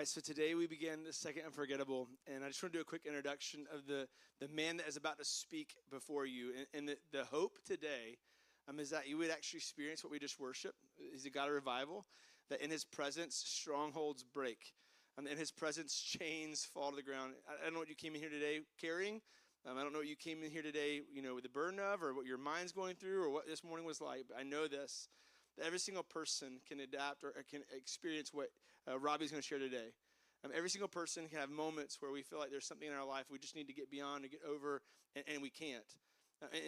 right, so today we begin the second Unforgettable, and I just want to do a quick introduction of the man that is about to speak before you. And the hope today is that you would actually experience what we just worshiped. He's a God of revival, that in his presence, strongholds break. In his presence, chains fall to the ground. I don't know what you came in here today carrying. I don't know what you came in here today, with the burden of, or what your mind's going through, or what this morning was like. But I know this, that every single person can adapt or can experience what Robbie's going to share today. Every single person can have moments where we feel like there's something in our life we just need to get beyond, to get over, and we can't.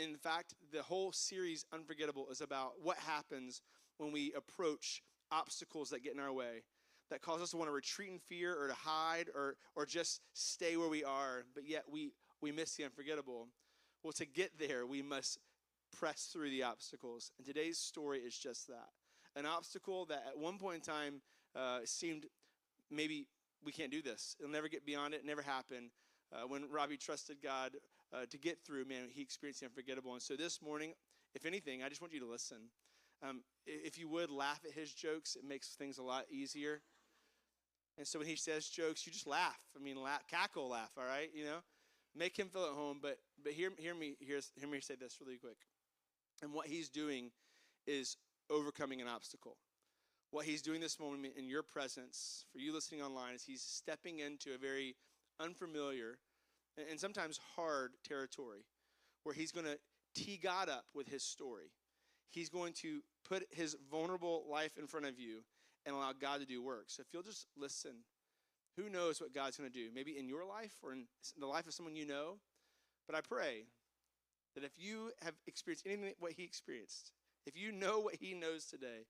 In fact, the whole series, Unforgettable, is about what happens when we approach obstacles that get in our way, that cause us to want to retreat in fear or to hide or just stay where we are, but yet we miss the unforgettable. Well, to get there, we must press through the obstacles. And today's story is just that. An obstacle that at one point in time seemed maybe we can't do this. It'll never get beyond it, never happen. When Robbie trusted God to get through, man, he experienced the unforgettable. And so this morning, if anything, I just want you to listen. If you would, laugh at his jokes. It makes things a lot easier. And so when he says jokes, you just laugh. Cackle, laugh, all right? Make him feel at home. But hear me say this really quick. And what he's doing is overcoming an obstacle. What he's doing this moment in your presence, for you listening online, is he's stepping into a very unfamiliar and sometimes hard territory where he's going to tee God up with his story. He's going to put his vulnerable life in front of you and allow God to do work. So if you'll just listen, who knows what God's going to do? Maybe in your life or in the life of someone you know. But I pray that if you have experienced anything what he experienced, if you know what he knows today,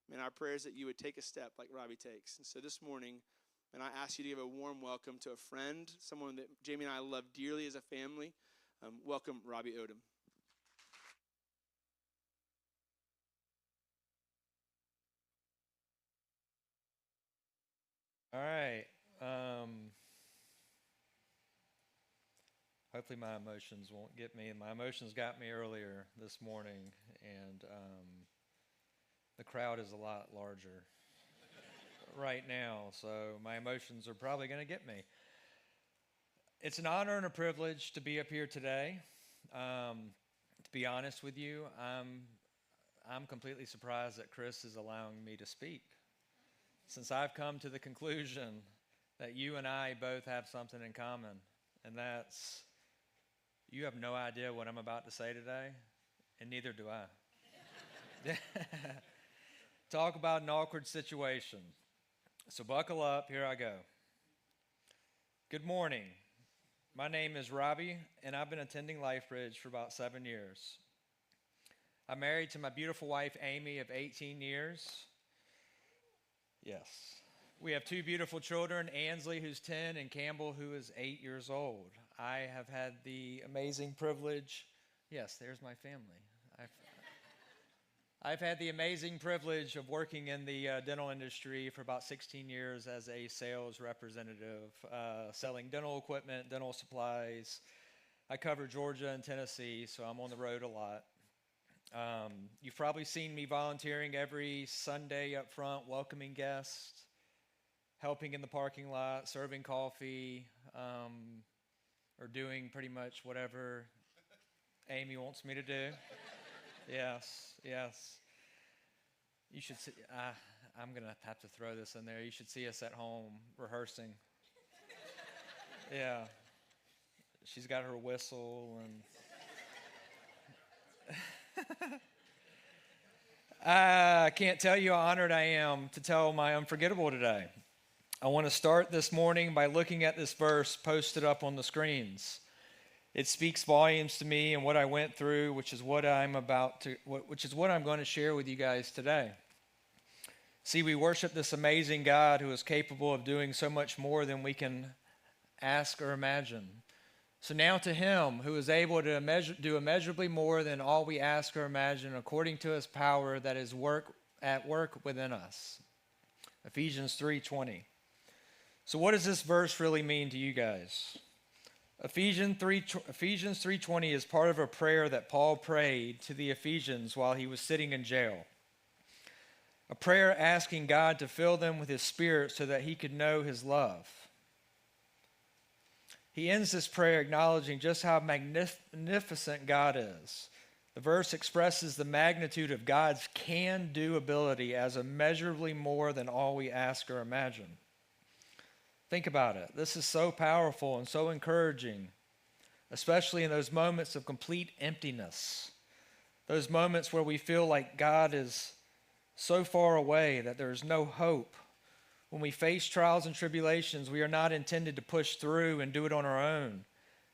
man, our prayer is that you would take a step like Robbie takes. And so this morning, and I ask you to give a warm welcome to a friend, someone that Jamie and I love dearly as a family. Welcome, Robbie Odom. All right. Hopefully my emotions won't get me. My emotions got me earlier this morning, and the crowd is a lot larger right now, so my emotions are probably going to get me. It's an honor and a privilege to be up here today. To be honest with you, I'm completely surprised that Chris is allowing me to speak, since I've come to the conclusion that you and I both have something in common, and that's you have no idea what I'm about to say today, and neither do I. Talk about an awkward situation. So buckle up, here I go. Good morning. My name is Robbie, and I've been attending LifeBridge for about 7 years. I'm married to my beautiful wife, Amy, of 18 years. Yes. We have two beautiful children, Ansley, who's 10, and Campbell, who is 8 years old. I have had the amazing privilege, yes, there's my family. I've had the amazing privilege of working in the dental industry for about 16 years as a sales representative, selling dental equipment, dental supplies. I cover Georgia and Tennessee, so I'm on the road a lot. You've probably seen me volunteering every Sunday up front, welcoming guests, helping in the parking lot, serving coffee, or doing pretty much whatever Amy wants me to do. Yes. You should see, I'm going to have to throw this in there. You should see us at home rehearsing. Yeah. She's got her whistle and... I can't tell you how honored I am to tell my Unforgettable today. I want to start this morning by looking at this verse posted up on the screens. It speaks volumes to me and what I went through, which is what I'm going to share with you guys today. See, we worship this amazing God who is capable of doing so much more than we can ask or imagine. So now to him who is able to do immeasurably more than all we ask or imagine according to his power that is at work within us. Ephesians 3:20. So what does this verse really mean to you guys? Ephesians 3:20 is part of a prayer that Paul prayed to the Ephesians while he was sitting in jail. a prayer asking God to fill them with his Spirit so that he could know his love. He ends this prayer acknowledging just how magnificent God is. The verse expresses the magnitude of God's can-do ability as immeasurably more than all we ask or imagine. Think about it. This is so powerful and so encouraging, especially in those moments of complete emptiness, those moments where we feel like God is so far away that there is no hope. When we face trials and tribulations, we are not intended to push through and do it on our own.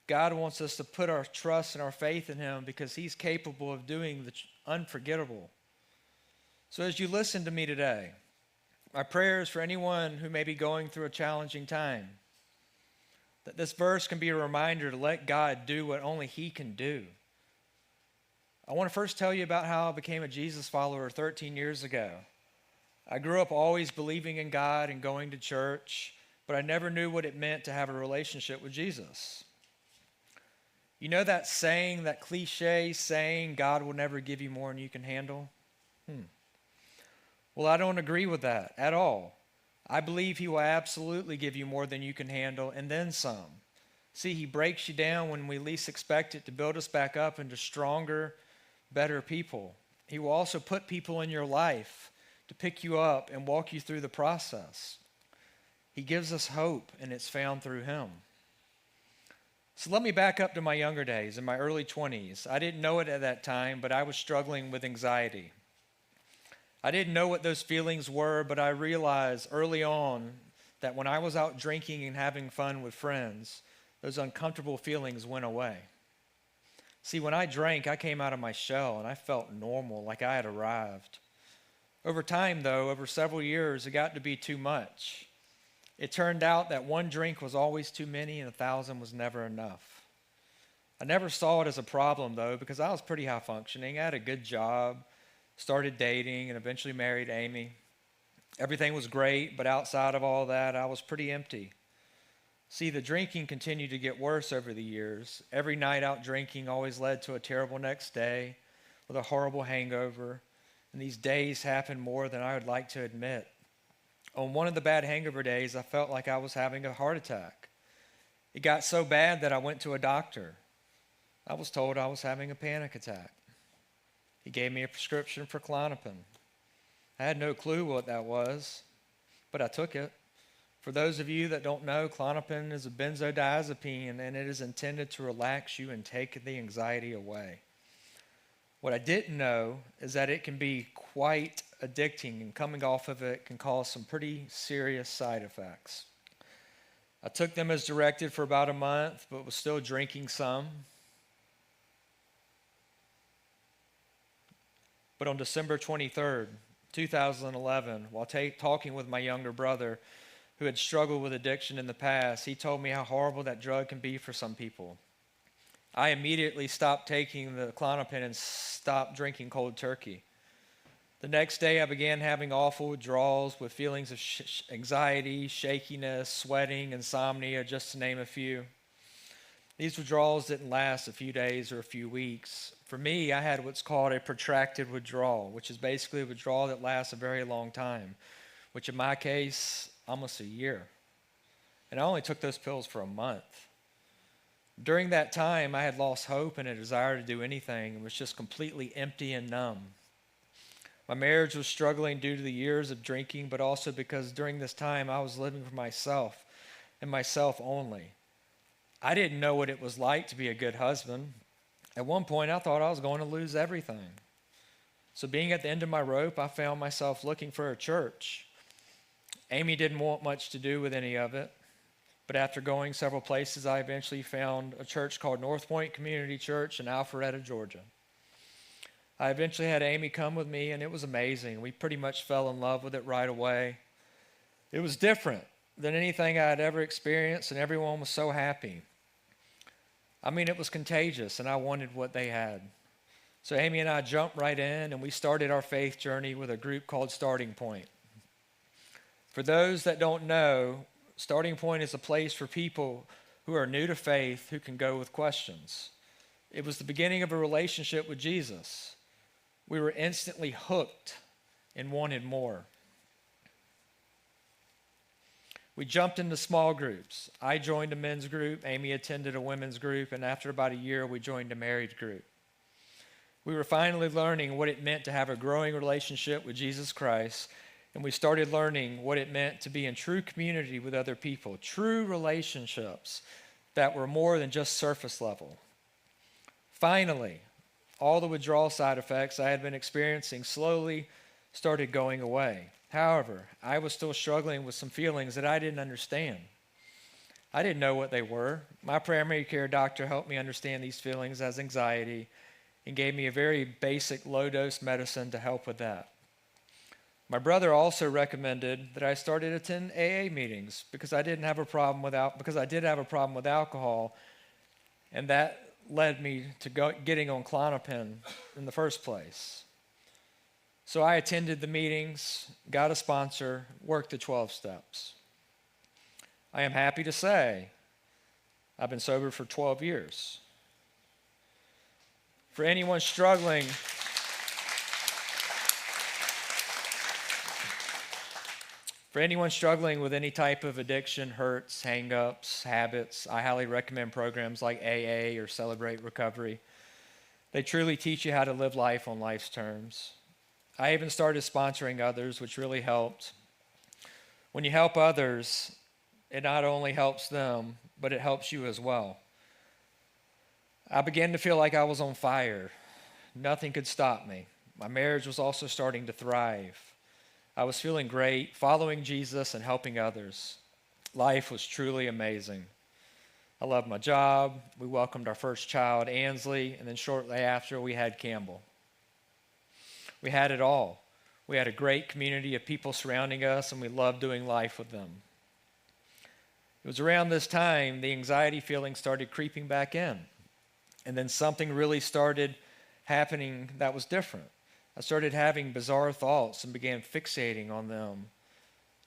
God wants us to put our trust and our faith in him because he's capable of doing the unforgettable. So as you listen to me today, my prayer is for anyone who may be going through a challenging time, that this verse can be a reminder to let God do what only he can do. I want to first tell you about how I became a Jesus follower 13 years ago. I grew up always believing in God and going to church, but I never knew what it meant to have a relationship with Jesus. You know that saying, that cliche saying, God will never give you more than you can handle? Well, I don't agree with that at all. I believe he will absolutely give you more than you can handle and then some. See, he breaks you down when we least expect it to build us back up into stronger, better people. He will also put people in your life to pick you up and walk you through the process. He gives us hope, and it's found through him. So let me back up to my younger days, in my early 20s. I didn't know it at that time, but I was struggling with anxiety. I didn't know what those feelings were, but I realized early on that when I was out drinking and having fun with friends, those uncomfortable feelings went away. See, when I drank, I came out of my shell, and I felt normal, like I had arrived. Over time, though, over several years, it got to be too much. It turned out that one drink was always too many and 1,000 was never enough. I never saw it as a problem, though, because I was pretty high functioning. I had a good job, started dating, and eventually married Amy. Everything was great, but outside of all that, I was pretty empty. See, the drinking continued to get worse over the years. Every night out drinking always led to a terrible next day with a horrible hangover. And these days happened more than I would like to admit. On one of the bad hangover days, I felt like I was having a heart attack. It got so bad that I went to a doctor. I was told I was having a panic attack. He gave me a prescription for Klonopin. I had no clue what that was, but I took it. For those of you that don't know, Klonopin is a benzodiazepine, and it is intended to relax you and take the anxiety away. What I didn't know is that it can be quite addicting, and coming off of it can cause some pretty serious side effects. I took them as directed for about a month, but was still drinking some. But on December 23rd, 2011, while talking with my younger brother who had struggled with addiction in the past, he told me how horrible that drug can be for some people. I immediately stopped taking the Klonopin and stopped drinking cold turkey. The next day, I began having awful withdrawals with feelings of anxiety, shakiness, sweating, insomnia, just to name a few. These withdrawals didn't last a few days or a few weeks. For me, I had what's called a protracted withdrawal, which is basically a withdrawal that lasts a very long time, which in my case, almost a year. And I only took those pills for a month. During that time, I had lost hope and a desire to do anything and was just completely empty and numb. My marriage was struggling due to the years of drinking, but also because during this time I was living for myself and myself only. I didn't know what it was like to be a good husband. At one point, I thought I was going to lose everything. So being at the end of my rope, I found myself looking for a church. Amy didn't want much to do with any of it. But after going several places, I eventually found a church called North Point Community Church in Alpharetta, Georgia. I eventually had Amy come with me, and it was amazing. We pretty much fell in love with it right away. It was different than anything I had ever experienced, and everyone was so happy. I mean, it was contagious, and I wanted what they had. So Amy and I jumped right in, and we started our faith journey with a group called Starting Point. For those that don't know, Starting Point is a place for people who are new to faith who can go with questions. It was the beginning of a relationship with Jesus. We were instantly hooked and wanted more. We jumped into small groups. I joined a men's group, Amy attended a women's group, and after about a year, we joined a married group. We were finally learning what it meant to have a growing relationship with Jesus Christ, and we started learning what it meant to be in true community with other people, true relationships that were more than just surface level. Finally, all the withdrawal side effects I had been experiencing slowly started going away. However, I was still struggling with some feelings that I didn't understand. I didn't know what they were. My primary care doctor helped me understand these feelings as anxiety and gave me a very basic low-dose medicine to help with that. My brother also recommended that I start to attend AA meetings because I did have a problem with alcohol, and that led me to getting on Klonopin in the first place. So I attended the meetings, got a sponsor, worked the 12 steps. I am happy to say I've been sober for 12 years. For anyone struggling with any type of addiction, hurts, hang-ups, habits, I highly recommend programs like AA or Celebrate Recovery. They truly teach you how to live life on life's terms. I even started sponsoring others, which really helped. When you help others, it not only helps them, but it helps you as well. I began to feel like I was on fire. Nothing could stop me. My marriage was also starting to thrive. I was feeling great, following Jesus and helping others. Life was truly amazing. I loved my job. We welcomed our first child, Ansley, and then shortly after, we had Campbell. We had it all. We had a great community of people surrounding us, and we loved doing life with them. It was around this time the anxiety feelings started creeping back in. And then something really started happening that was different. I started having bizarre thoughts and began fixating on them,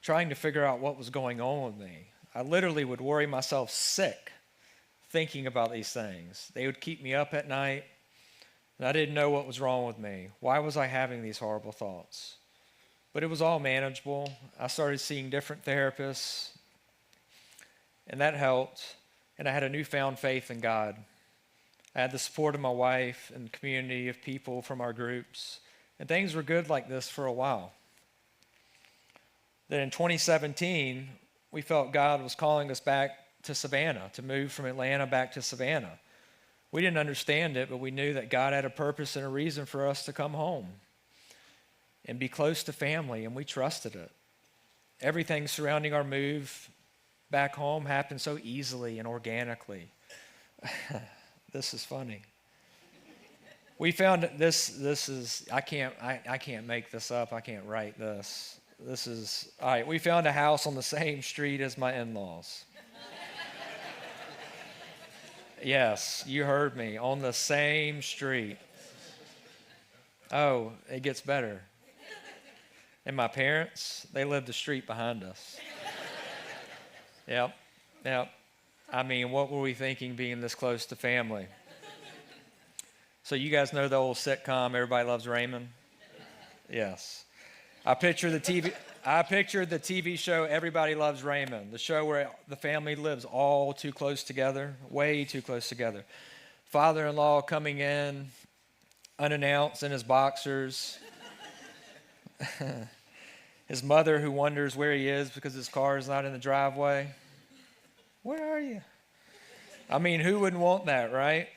trying to figure out what was going on with me. I literally would worry myself sick thinking about these things. They would keep me up at night, and I didn't know what was wrong with me. Why was I having these horrible thoughts? But it was all manageable. I started seeing different therapists, and that helped, and I had a newfound faith in God. I had the support of my wife and the community of people from our groups, and things were good like this for a while. Then in 2017, we felt God was calling us back to Savannah, to move from Atlanta back to Savannah. We didn't understand it, but we knew that God had a purpose and a reason for us to come home and be close to family, and we trusted it. Everything surrounding our move back home happened so easily and organically. This is funny. We found this is, I can't make this up. I can't write this. This is, all right, we found a house on the same street as my in-laws. Yes, you heard me, on the same street. Oh, it gets better. And my parents, they lived the street behind us. Yep. I mean, what were we thinking being this close to family? So you guys know the old sitcom, Everybody Loves Raymond? Yes. I pictured the TV show Everybody Loves Raymond, the show where the family lives all too close together, way too close together. Father-in-law coming in, unannounced in his boxers. His mother who wonders where he is because his car is not in the driveway. Where are you? I mean, who wouldn't want that, right?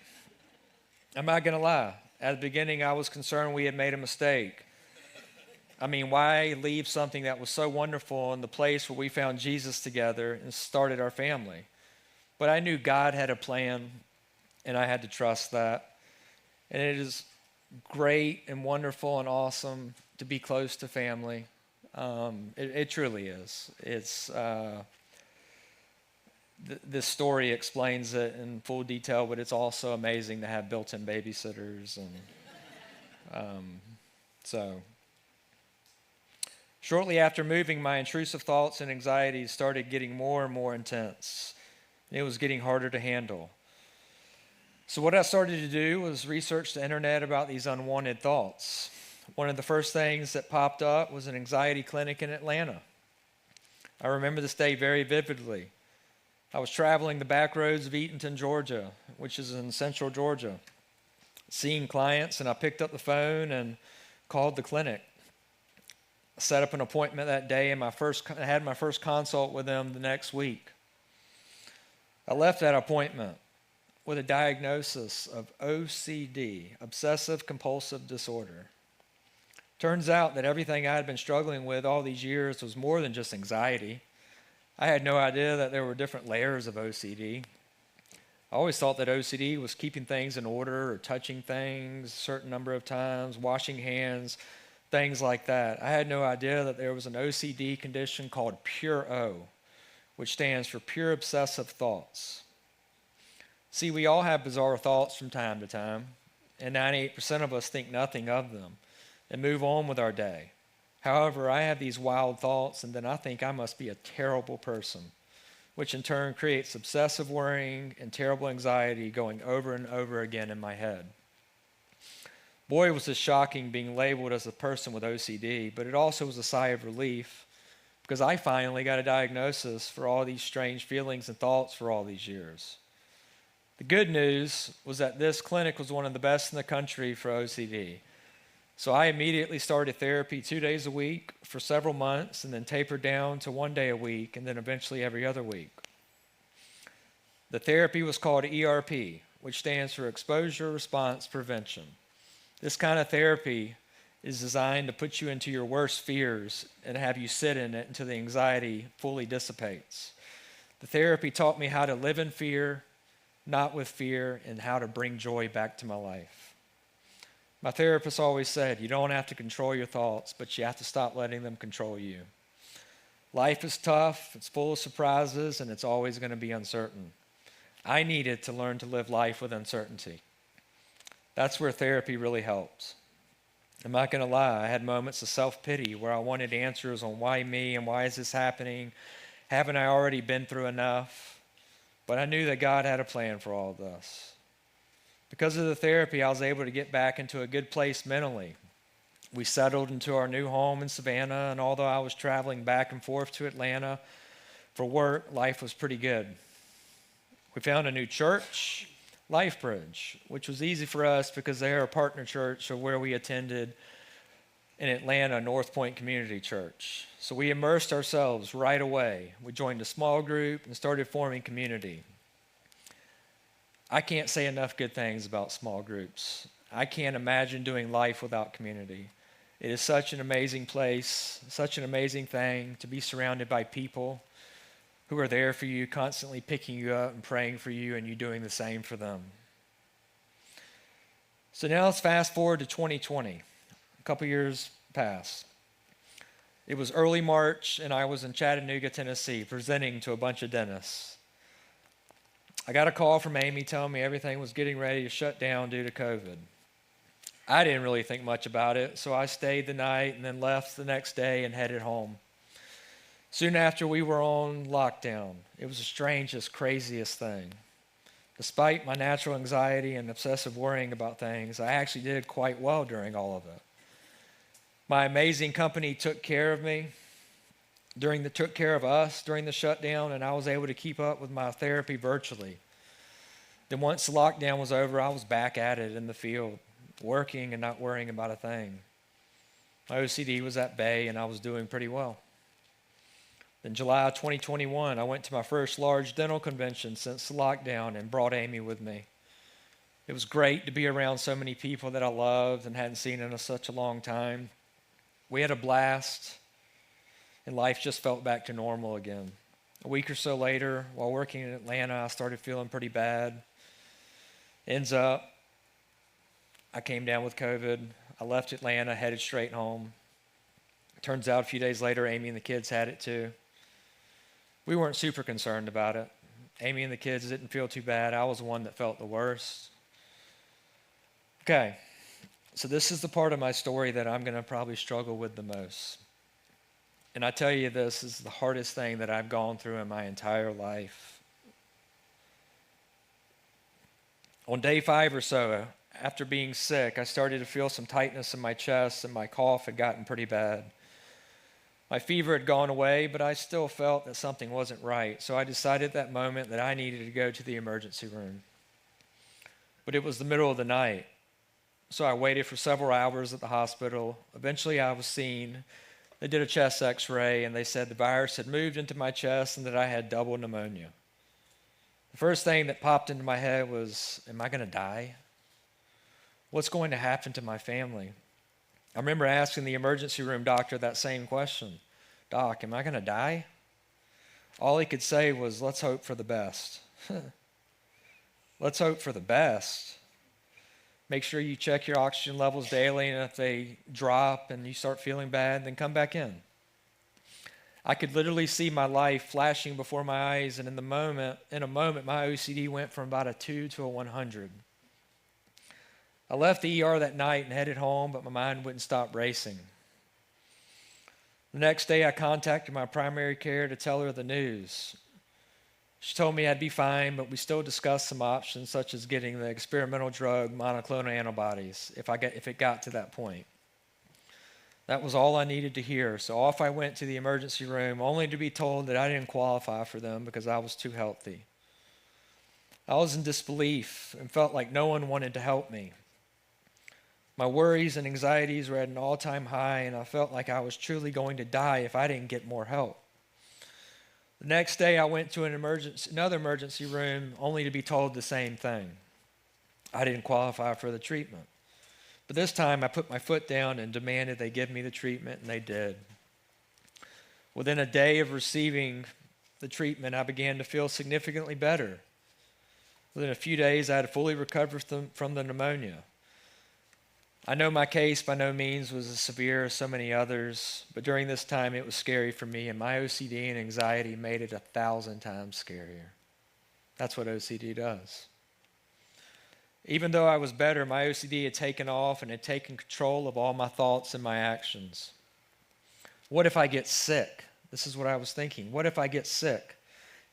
I'm not going to lie. At the beginning, I was concerned we had made a mistake. I mean, why leave something that was so wonderful in the place where we found Jesus together and started our family? But I knew God had a plan, and I had to trust that. And it is great and wonderful and awesome to be close to family. It truly is. It's this story explains it in full detail, but it's also amazing to have built-in babysitters. And so shortly after moving, my intrusive thoughts and anxieties started getting more and more intense. It was getting harder to handle. So what I started to do was research the internet about these unwanted thoughts. one of the first things that popped up was an anxiety clinic in Atlanta. I remember this day very vividly. I was traveling the back roads of Eatonton, Georgia, which is in central Georgia, seeing clients, and I picked up the phone and called the clinic. I set up an appointment that day, and I had my first consult with them the next week. I left that appointment with a diagnosis of OCD, obsessive compulsive disorder. Turns out that everything I had been struggling with all these years was more than just anxiety. I had no idea that there were different layers of OCD. I always thought that OCD was keeping things in order or touching things a certain number of times, washing hands, things like that. I had no idea that there was an OCD condition called pure O, which stands for pure obsessive thoughts. See, we all have bizarre thoughts from time to time, and 98% of us think nothing of them and move on with our day. However, I have these wild thoughts, and then I think I must be a terrible person, which in turn creates obsessive worrying and terrible anxiety going over and over again in my head. Boy, was it shocking being labeled as a person with OCD, but it also was a sigh of relief because I finally got a diagnosis for all these strange feelings and thoughts for all these years. The good news was that this clinic was one of the best in the country for OCD. So I immediately started therapy 2 days a week for several months and then tapered down to 1 day a week and then eventually every other week. The therapy was called ERP, which stands for Exposure Response Prevention. This kind of therapy is designed to put you into your worst fears and have you sit in it until the anxiety fully dissipates. The therapy taught me how to live in fear, not with fear, and how to bring joy back to my life. My therapist always said, you don't have to control your thoughts, but you have to stop letting them control you. Life is tough, it's full of surprises, and it's always going to be uncertain. I needed to learn to live life with uncertainty. That's where therapy really helps. I'm not going to lie, I had moments of self-pity where I wanted answers on why me and why is this happening? Haven't I already been through enough? But I knew that God had a plan for all of this. Because of the therapy, I was able to get back into a good place mentally. We settled into our new home in Savannah, and although I was traveling back and forth to Atlanta for work, life was pretty good. We found a new church, LifeBridge, which was easy for us because they are a partner church of where we attended in Atlanta, North Point Community Church. So we immersed ourselves right away. We joined a small group and started forming community. I can't say enough good things about small groups. I can't imagine doing life without community. It is such an amazing place, such an amazing thing to be surrounded by people who are there for you, constantly picking you up and praying for you, and you doing the same for them. So now let's fast forward to 2020. A couple years passed. It was early March, and I was in Chattanooga, Tennessee, presenting to a bunch of dentists. I got a call from Amy telling me everything was getting ready to shut down due to COVID. I didn't really think much about it, so I stayed the night and then left the next day and headed home. Soon after, we were on lockdown. It was the strangest, craziest thing. Despite my natural anxiety and obsessive worrying about things, I actually did quite well during all of it. My amazing company took care of me, took care of us during the shutdown, and I was able to keep up with my therapy virtually. Then once the lockdown was over, I was back at it in the field, working and not worrying about a thing. My OCD was at bay, and I was doing pretty well. In July of 2021, I went to my first large dental convention since the lockdown and brought Amy with me. It was great to be around so many people that I loved and hadn't seen in such a long time. We had a blast, and life just felt back to normal again. A week or so later, while working in Atlanta, I started feeling pretty bad. Ends up, I came down with COVID. I left Atlanta, headed straight home. Turns out a few days later, Amy and the kids had it too. We weren't super concerned about it. Amy and the kids didn't feel too bad. I was the one that felt the worst. Okay, so this is the part of my story that I'm going to probably struggle with the most. And I tell you, this is the hardest thing that I've gone through in my entire life. On day 5 or so, after being sick, I started to feel some tightness in my chest, and my cough had gotten pretty bad. My fever had gone away, but I still felt that something wasn't right, so I decided at that moment that I needed to go to the emergency room. But it was the middle of the night, so I waited for several hours at the hospital. Eventually, I was seen. They did a chest x-ray, and they said the virus had moved into my chest and that I had double pneumonia. The first thing that popped into my head was, am I going to die? What's going to happen to my family? I remember asking the emergency room doctor that same question. Doc, am I going to die? All he could say was, let's hope for the best. Let's hope for the best. Make sure you check your oxygen levels daily, and if they drop and you start feeling bad, then come back in. I could literally see my life flashing before my eyes, and in a moment, my OCD went from about a 2 to a 100. I left the ER that night and headed home, but my mind wouldn't stop racing. The next day, I contacted my primary care to tell her the news. She told me I'd be fine, but we still discussed some options, such as getting the experimental drug monoclonal antibodies, if it got to that point. That was all I needed to hear, so off I went to the emergency room, only to be told that I didn't qualify for them because I was too healthy. I was in disbelief and felt like no one wanted to help me. My worries and anxieties were at an all-time high, and I felt like I was truly going to die if I didn't get more help. The next day, I went to another emergency room, only to be told the same thing. I didn't qualify for the treatment. But this time, I put my foot down and demanded they give me the treatment, and they did. Within a day of receiving the treatment, I began to feel significantly better. Within a few days, I had fully recovered from the pneumonia. I know my case by no means was as severe as so many others, but during this time it was scary for me, and my OCD and anxiety made it 1,000 times scarier. That's what OCD does. Even though I was better, my OCD had taken off and had taken control of all my thoughts and my actions. What if I get sick? This is what I was thinking. What if I get sick?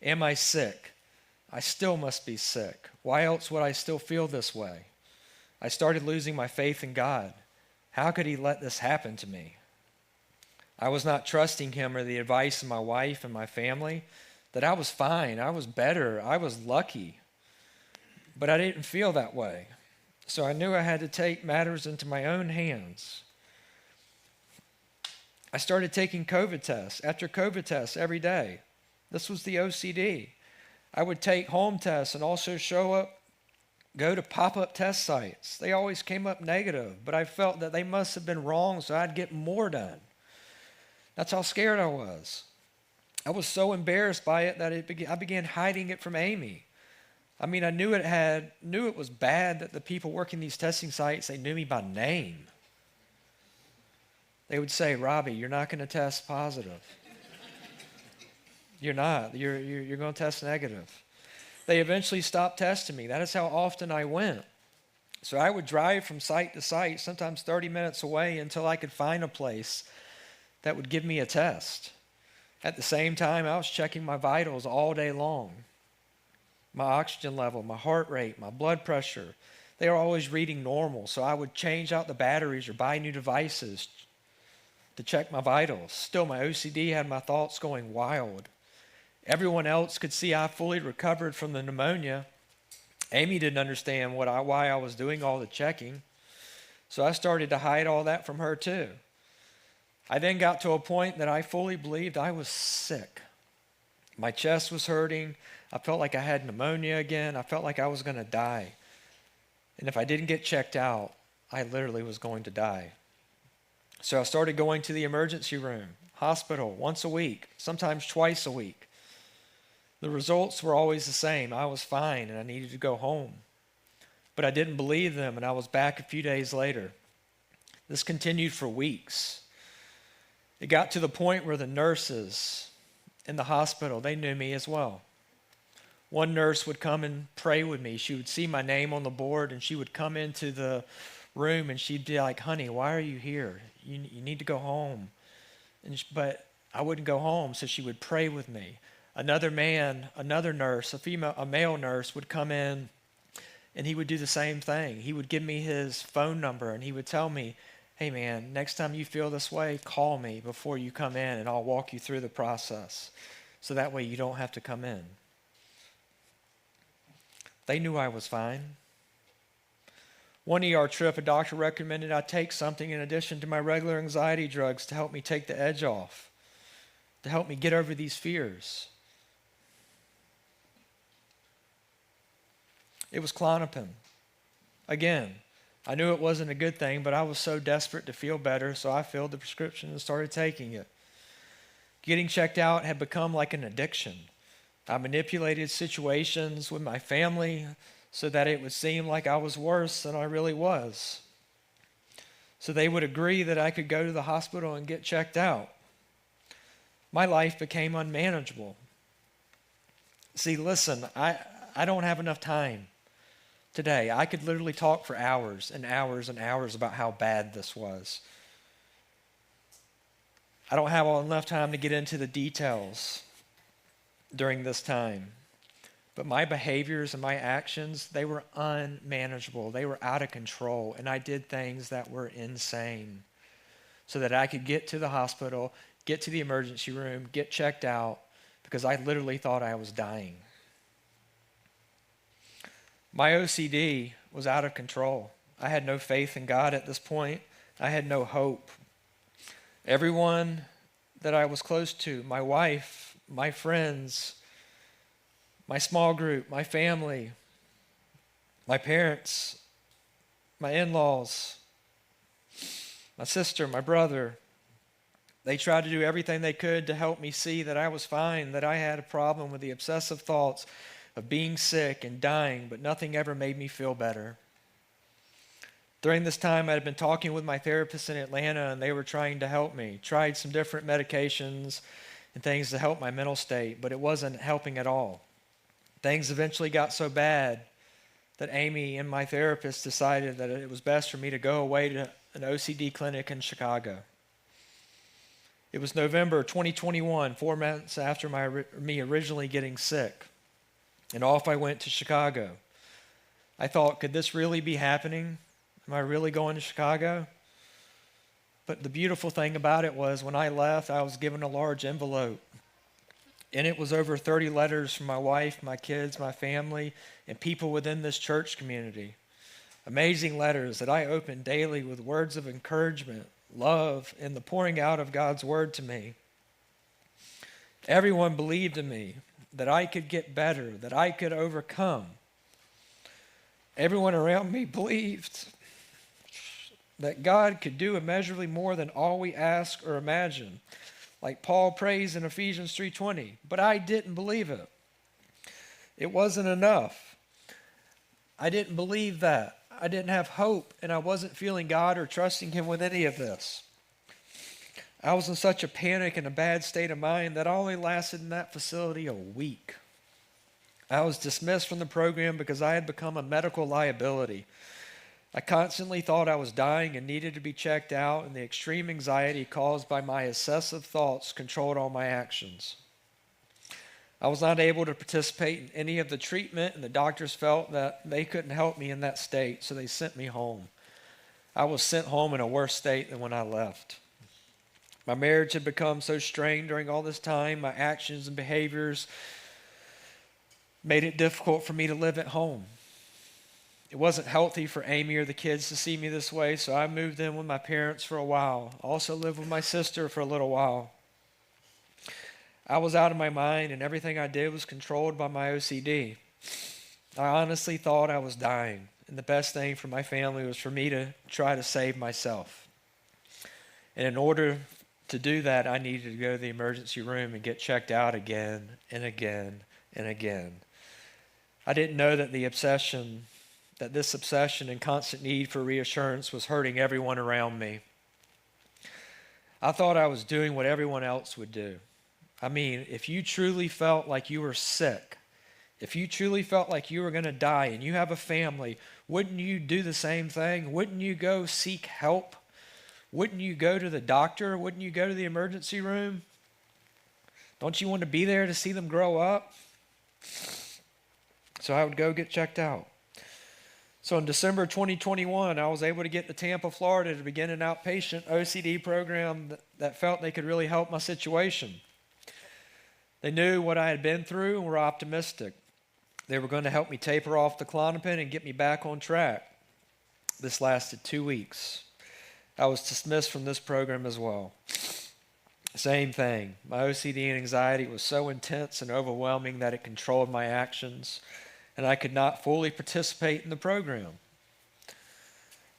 Am I sick? I still must be sick. Why else would I still feel this way? I started losing my faith in God. How could he let this happen to me? I was not trusting him or the advice of my wife and my family that I was fine, I was better, I was lucky. But I didn't feel that way. So I knew I had to take matters into my own hands. I started taking COVID tests after COVID tests every day. This was the OCD. I would take home tests and also go to pop-up test sites. They always came up negative, but I felt that they must have been wrong, so I'd get more done. That's how scared I was. I was so embarrassed by it that I began hiding it from Amy. I mean, I knew it was bad that the people working these testing sites, they knew me by name. They would say, Robbie, you're not going to test positive. You're not. You're going to test negative. They eventually stopped testing me. That is how often I went. So I would drive from site to site, sometimes 30 minutes away, until I could find a place that would give me a test. At the same time, I was checking my vitals all day long. My oxygen level, my heart rate, my blood pressure, they were always reading normal. So I would change out the batteries or buy new devices to check my vitals. Still, my OCD had my thoughts going wild. Everyone else could see I fully recovered from the pneumonia. Amy didn't understand why I was doing all the checking. So I started to hide all that from her too. I then got to a point that I fully believed I was sick. My chest was hurting. I felt like I had pneumonia again. I felt like I was going to die. And if I didn't get checked out, I literally was going to die. So I started going to the emergency room, hospital, once a week, sometimes twice a week. The results were always the same. I was fine and I needed to go home. But I didn't believe them, and I was back a few days later. This continued for weeks. It got to the point where the nurses in the hospital, they knew me as well. One nurse would come and pray with me. She would see my name on the board, and she would come into the room and she'd be like, honey, why are you here? You need to go home. But I wouldn't go home, so she would pray with me. Another nurse, a male nurse would come in And he would do the same thing. He would give me his phone number and he would tell me, hey man, next time you feel this way, call me before you come in and I'll walk you through the process. So that way you don't have to come in. They knew I was fine. One ER trip, a doctor recommended I take something in addition to my regular anxiety drugs to help me take the edge off, to help me get over these fears. It was Klonopin. Again, I knew it wasn't a good thing, but I was so desperate to feel better, so I filled the prescription and started taking it. Getting checked out had become like an addiction. I manipulated situations with my family so that it would seem like I was worse than I really was. So they would agree that I could go to the hospital and get checked out. My life became unmanageable. See, listen, I don't have enough time today. I could literally talk for hours and hours and hours about how bad this was. I don't have enough time to get into the details during this time. But my behaviors and my actions, they were unmanageable. They were out of control. And I did things that were insane so that I could get to the hospital, get to the emergency room, get checked out, because I literally thought I was dying. My OCD was out of control. I had no faith in God at this point. I had no hope. Everyone that I was close to, my wife, my friends, my small group, my family, my parents, my in-laws, my sister, my brother, they tried to do everything they could to help me see that I was fine, that I had a problem with the obsessive thoughts of being sick and dying, but nothing ever made me feel better. During this time, I had been talking with my therapist in Atlanta, and they were trying to help me. Tried some different medications and things to help my mental state, but it wasn't helping at all. Things eventually got so bad that Amy and my therapist decided that it was best for me to go away to an OCD clinic in Chicago. It was November 2021, 4 months after me originally getting sick. And off I went to Chicago. I thought, could this really be happening? Am I really going to Chicago? But the beautiful thing about it was when I left, I was given a large envelope. And it was over 30 letters from my wife, my kids, my family, and people within this church community. Amazing letters that I opened daily with words of encouragement, love, and the pouring out of God's word to me. Everyone believed in me that I could get better, that I could overcome. Everyone around me believed that God could do immeasurably more than all we ask or imagine. Like Paul prays in Ephesians 3:20, but I didn't believe it. It wasn't enough. I didn't believe that. I didn't have hope, and I wasn't feeling God or trusting Him with any of this. I was in such a panic and a bad state of mind that I only lasted in that facility a week. I was dismissed from the program because I had become a medical liability. I constantly thought I was dying and needed to be checked out, and the extreme anxiety caused by my excessive thoughts controlled all my actions. I was not able to participate in any of the treatment, and the doctors felt that they couldn't help me in that state, so they sent me home. I was sent home in a worse state than when I left. My marriage had become so strained during all this time. My actions and behaviors made it difficult for me to live at home. It wasn't healthy for Amy or the kids to see me this way, so I moved in with my parents for a while. I also lived with my sister for a little while. I was out of my mind, and everything I did was controlled by my OCD. I honestly thought I was dying, and the best thing for my family was for me to try to save myself. And in order to do that, I needed to go to the emergency room and get checked out again and again and again. I didn't know that this obsession and constant need for reassurance was hurting everyone around me. I thought I was doing what everyone else would do. I mean, if you truly felt like you were sick, if you truly felt like you were going to die and you have a family, wouldn't you do the same thing? Wouldn't you go seek help? Wouldn't you go to the doctor? Wouldn't you go to the emergency room? Don't you want to be there to see them grow up? So I would go get checked out. So in December 2021, I was able to get to Tampa, Florida to begin an outpatient OCD program that felt they could really help my situation. They knew what I had been through and were optimistic. They were going to help me taper off the Klonopin and get me back on track. This lasted 2 weeks. I was dismissed from this program as well. Same thing. My OCD and anxiety was so intense and overwhelming that it controlled my actions, and I could not fully participate in the program.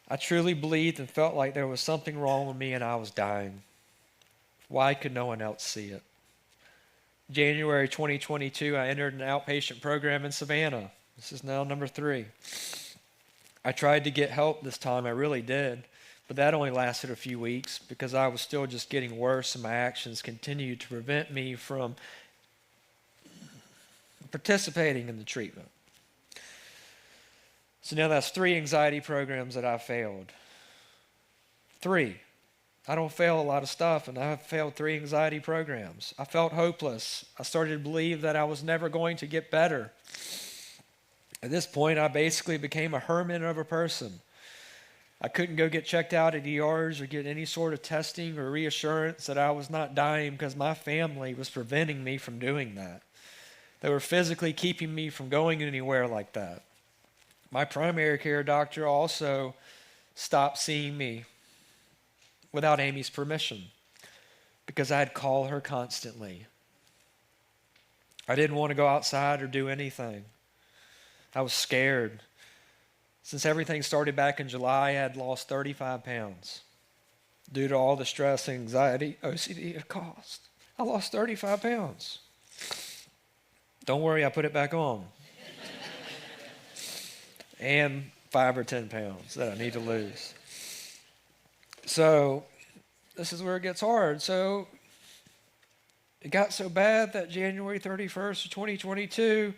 I truly believed and felt like there was something wrong with me and I was dying. Why could no one else see it? January 2022, I entered an outpatient program in Savannah. This is now number 3. I tried to get help this time, I really did, but that only lasted a few weeks because I was still just getting worse and my actions continued to prevent me from participating in the treatment. So now that's 3 anxiety programs that I failed. 3. I don't fail a lot of stuff, and I have failed 3 anxiety programs. I felt hopeless. I started to believe that I was never going to get better. At this point, I basically became a hermit of a person. I couldn't go get checked out at ERs or get any sort of testing or reassurance that I was not dying because my family was preventing me from doing that. They were physically keeping me from going anywhere like that. My primary care doctor also stopped seeing me without Amy's permission because I'd call her constantly. I didn't want to go outside or do anything. I was scared. Since everything started back in July, I had lost 35 pounds due to all the stress, anxiety, OCD it caused. I lost 35 pounds. Don't worry, I put it back on. And 5 or 10 pounds that I need to lose. So this is where it gets hard. So it got so bad that January 31st of 2022,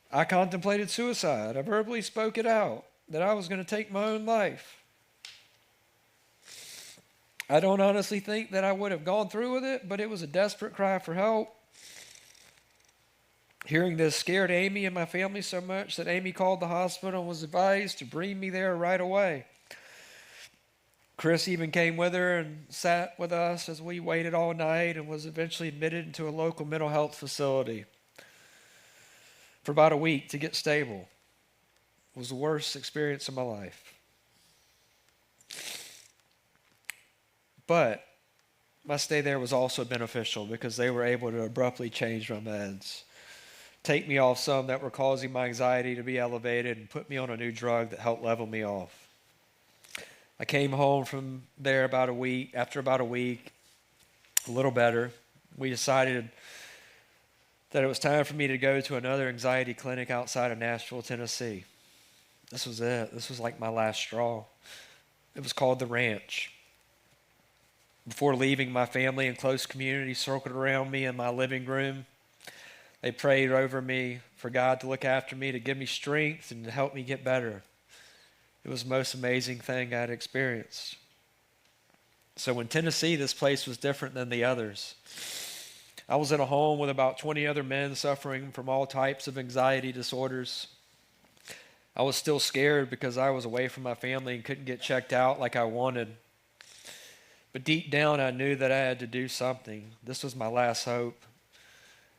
I contemplated suicide. I verbally spoke it out that I was going to take my own life. I don't honestly think that I would have gone through with it, but it was a desperate cry for help. Hearing this scared Amy and my family so much that Amy called the hospital and was advised to bring me there right away. Chris even came with her and sat with us as we waited all night and was eventually admitted into a local mental health facility for about a week to get stable. It was the worst experience of my life. But my stay there was also beneficial because they were able to abruptly change my meds, take me off some that were causing my anxiety to be elevated, and put me on a new drug that helped level me off. I came home from there after about a week, a little better. We decided that it was time for me to go to another anxiety clinic outside of Nashville, Tennessee. This was it. This was like my last straw. It was called The Ranch. Before leaving, my family and close community circled around me in my living room. They prayed over me for God to look after me, to give me strength, and to help me get better. It was the most amazing thing I had experienced. So in Tennessee, this place was different than the others. I was in a home with about 20 other men suffering from all types of anxiety disorders. I was still scared because I was away from my family and couldn't get checked out like I wanted. But deep down, I knew that I had to do something. This was my last hope.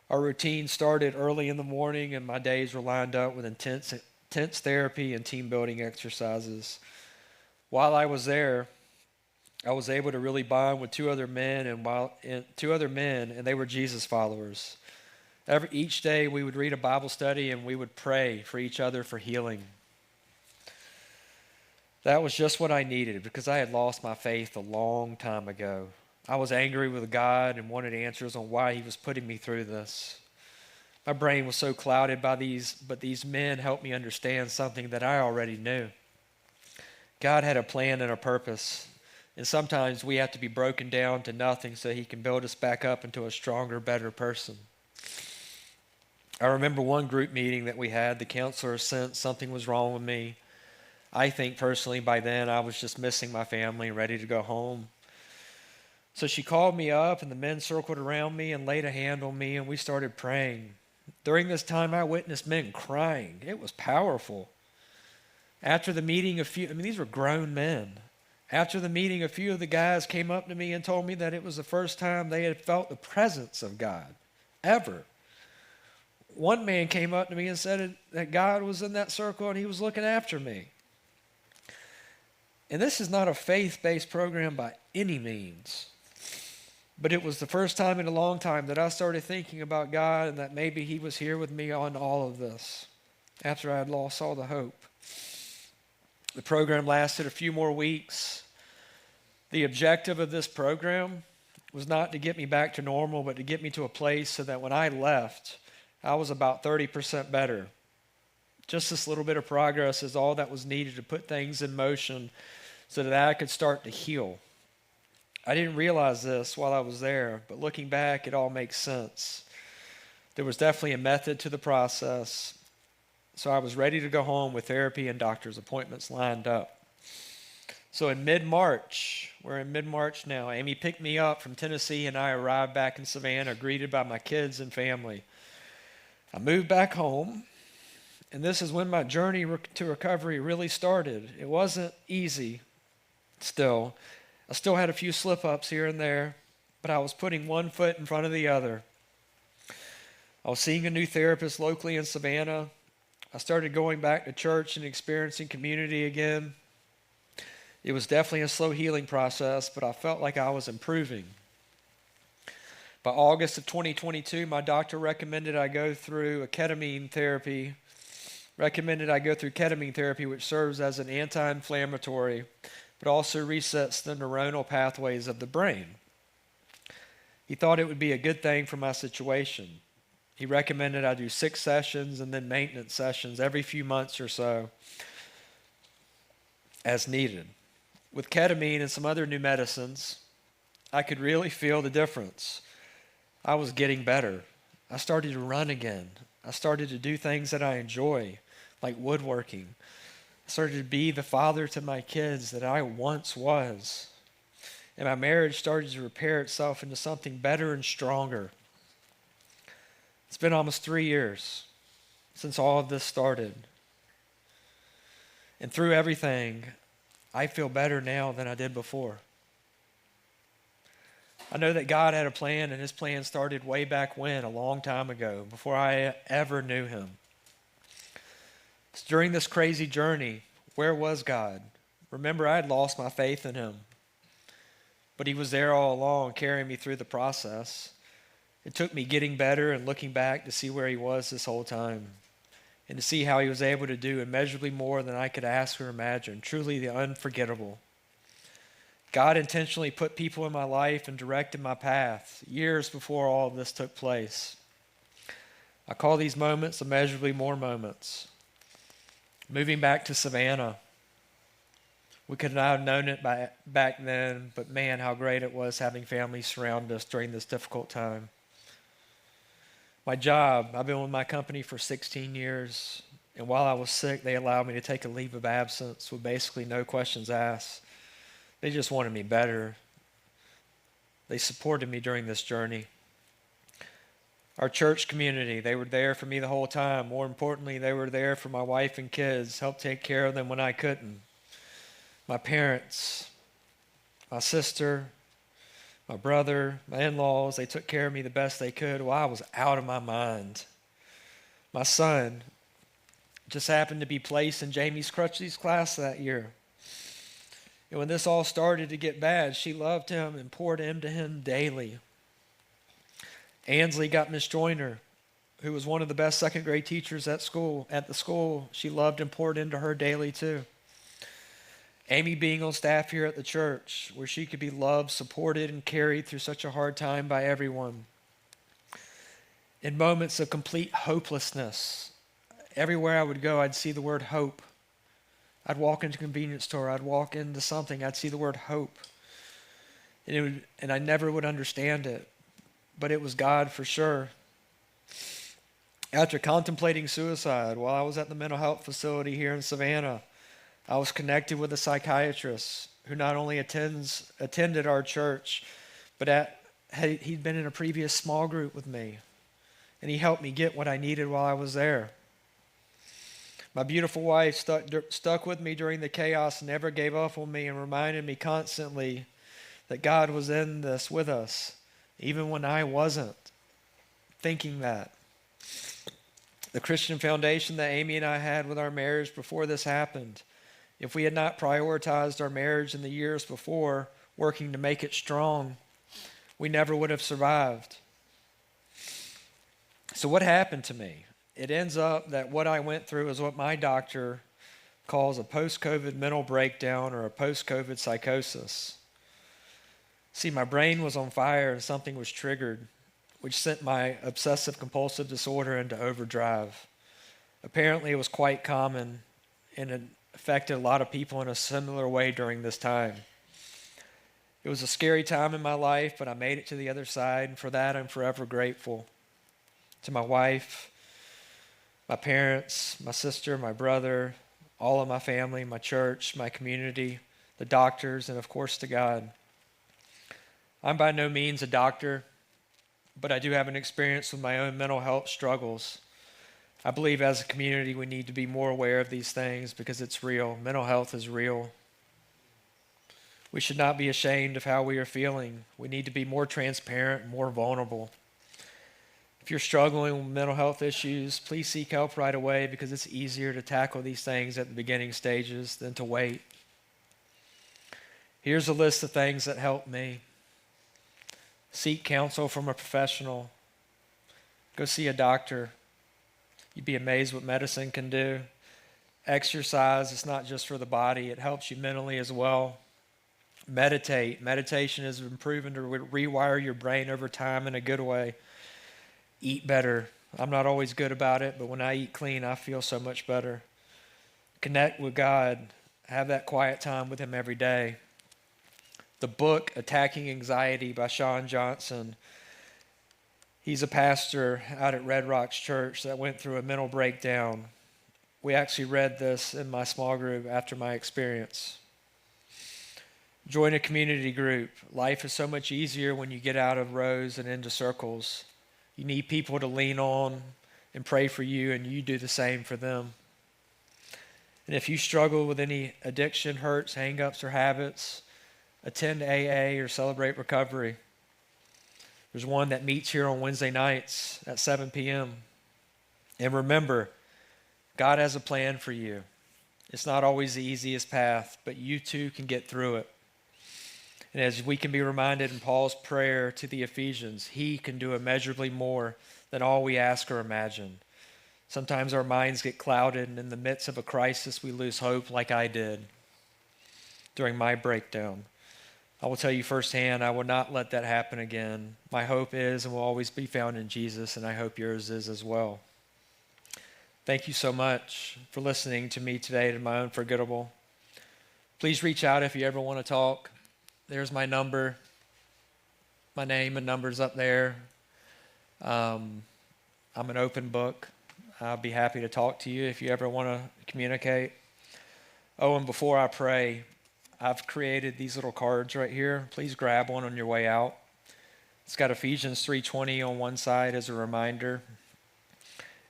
Our routine started early in the morning, and my days were lined up with intense therapy and team building exercises. While I was there, I was able to really bond with 2 other men, and they were Jesus followers. Each day we would read a Bible study and we would pray for each other for healing. That was just what I needed because I had lost my faith a long time ago. I was angry with God and wanted answers on why he was putting me through this. My brain was so clouded by but these men helped me understand something that I already knew. God had a plan and a purpose, and sometimes we have to be broken down to nothing so he can build us back up into a stronger, better person. I remember one group meeting that we had. The counselor sensed something was wrong with me. I think personally by then I was just missing my family and ready to go home. So she called me up, and the men circled around me and laid a hand on me, and we started praying. During this time, I witnessed men crying. It was powerful. After the meeting, these were grown men. After the meeting, a few of the guys came up to me and told me that it was the first time they had felt the presence of God, ever. One man came up to me and said that God was in that circle and he was looking after me. And this is not a faith-based program by any means. But it was the first time in a long time that I started thinking about God and that maybe he was here with me on all of this after I had lost all the hope. The program lasted a few more weeks. The objective of this program was not to get me back to normal, but to get me to a place so that when I left, I was about 30% better. Just this little bit of progress is all that was needed to put things in motion so that I could start to heal. I didn't realize this while I was there, but looking back, it all makes sense. There was definitely a method to the process, so I was ready to go home with therapy and doctor's appointments lined up. So in mid-March, we're in mid-March now, Amy picked me up from Tennessee and I arrived back in Savannah, greeted by my kids and family. I moved back home, and this is when my journey to recovery really started. It wasn't easy still. I still had a few slip-ups here and there, but I was putting one foot in front of the other. I was seeing a new therapist locally in Savannah. I started going back to church and experiencing community again. It was definitely a slow healing process, but I felt like I was improving. By August of 2022, my doctor recommended I go through ketamine therapy, which serves as an anti-inflammatory, but also resets the neuronal pathways of the brain. He thought it would be a good thing for my situation. He recommended I do 6 sessions and then maintenance sessions every few months or so as needed. With ketamine and some other new medicines, I could really feel the difference. I was getting better. I started to run again. I started to do things that I enjoy, like woodworking. I started to be the father to my kids that I once was. And my marriage started to repair itself into something better and stronger. It's been almost 3 years since all of this started. And through everything, I feel better now than I did before. I know that God had a plan, and his plan started way back when, a long time ago, before I ever knew him. During this crazy journey, where was God? Remember, I had lost my faith in him, but he was there all along, carrying me through the process. It took me getting better and looking back to see where he was this whole time, and to see how he was able to do immeasurably more than I could ask or imagine. Truly the unforgettable. God intentionally put people in my life and directed my path years before all of this took place. I call these moments immeasurably more moments. Moving back to Savannah, we could not have known it back then, but man, how great it was having family surround us during this difficult time. My job, I've been with my company for 16 years, and while I was sick, they allowed me to take a leave of absence with basically no questions asked. They just wanted me better. They supported me during this journey. Our church community, they were there for me the whole time. More importantly, they were there for my wife and kids, helped take care of them when I couldn't. My parents, my sister, my brother, my in-laws, they took care of me the best they could while I was out of my mind. My son just happened to be placed in Jamie's Crutchley's class that year. And when this all started to get bad, she loved him and poured into him daily. Ansley got Miss Joyner, who was one of the best second grade teachers at the school. She loved and poured into her daily too. Amy being on staff here at the church, where she could be loved, supported, and carried through such a hard time by everyone. In moments of complete hopelessness, everywhere I would go, I'd see the word hope. I'd walk into a convenience store, I'd walk into something, I'd see the word hope. And I never would understand it, but it was God for sure. After contemplating suicide while I was at the mental health facility here in Savannah, I was connected with a psychiatrist who not only attended our church, but he'd been in a previous small group with me, and he helped me get what I needed while I was there. My beautiful wife stuck with me during the chaos, never gave up on me, and reminded me constantly that God was in this with us, even when I wasn't thinking that. The Christian foundation that Amy and I had with our marriage before this happened, if we had not prioritized our marriage in the years before, working to make it strong, we never would have survived. So what happened to me? It ends up that what I went through is what my doctor calls a post-COVID mental breakdown or a post-COVID psychosis. See, my brain was on fire and something was triggered, which sent my obsessive-compulsive disorder into overdrive. Apparently, it was quite common and it affected a lot of people in a similar way during this time. It was a scary time in my life, but I made it to the other side, and for that, I'm forever grateful. To my wife, my parents, my sister, my brother, all of my family, my church, my community, the doctors, and of course to God. I'm by no means a doctor, but I do have an experience with my own mental health struggles. I believe as a community we need to be more aware of these things because it's real. Mental health is real. We should not be ashamed of how we are feeling. We need to be more transparent and more vulnerable. If you're struggling with mental health issues, please seek help right away because it's easier to tackle these things at the beginning stages than to wait. Here's a list of things that helped me. Seek counsel from a professional. Go see a doctor. You'd be amazed what medicine can do. Exercise is not just for the body, it helps you mentally as well. Meditate. Meditation has been proven to rewire your brain over time in a good way. Eat better. I'm not always good about it, but when I eat clean, I feel so much better. Connect with God. Have that quiet time with Him every day. The book, Attacking Anxiety by Sean Johnson. He's a pastor out at Red Rocks Church that went through a mental breakdown. We actually read this in my small group after my experience. Join a community group. Life is so much easier when you get out of rows and into circles. You need people to lean on and pray for you, and you do the same for them. And if you struggle with any addiction, hurts, hang-ups, or habits, attend AA or Celebrate Recovery. There's one that meets here on Wednesday nights at 7 p.m. And remember, God has a plan for you. It's not always the easiest path, but you too can get through it. And as we can be reminded in Paul's prayer to the Ephesians, He can do immeasurably more than all we ask or imagine. Sometimes our minds get clouded, and in the midst of a crisis, we lose hope like I did during my breakdown. I will tell you firsthand, I will not let that happen again. My hope is and will always be found in Jesus, and I hope yours is as well. Thank you so much for listening to me today, to my Unforgettable. Please reach out if you ever want to talk. There's my number. My name and number's up there. I'm an open book. I'll be happy to talk to you if you ever want to communicate. Oh, and before I pray, I've created these little cards right here. Please grab one on your way out. It's got Ephesians 3:20 on one side as a reminder.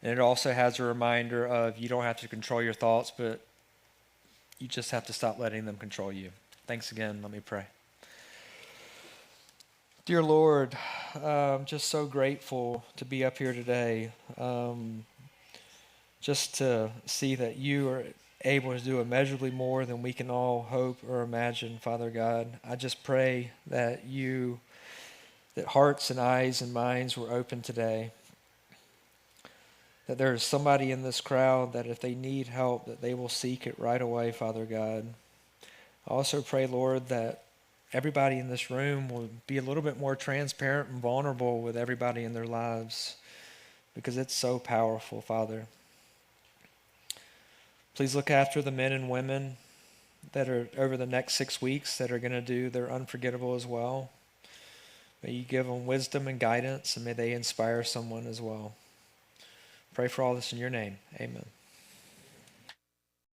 And it also has a reminder of you don't have to control your thoughts, but you just have to stop letting them control you. Thanks again. Let me pray. Dear Lord, I'm just so grateful to be up here today. Just to see that you are able to do immeasurably more than we can all hope or imagine, Father God. I just pray that hearts and eyes and minds were open today. That there is somebody in this crowd that if they need help, that they will seek it right away, Father God. I also pray, Lord, that everybody in this room will be a little bit more transparent and vulnerable with everybody in their lives because it's so powerful, Father. Please look after the men and women that are over the next 6 weeks that are going to do their Unforgettable as well. May you give them wisdom and guidance, and may they inspire someone as well. Pray for all this in your name. Amen.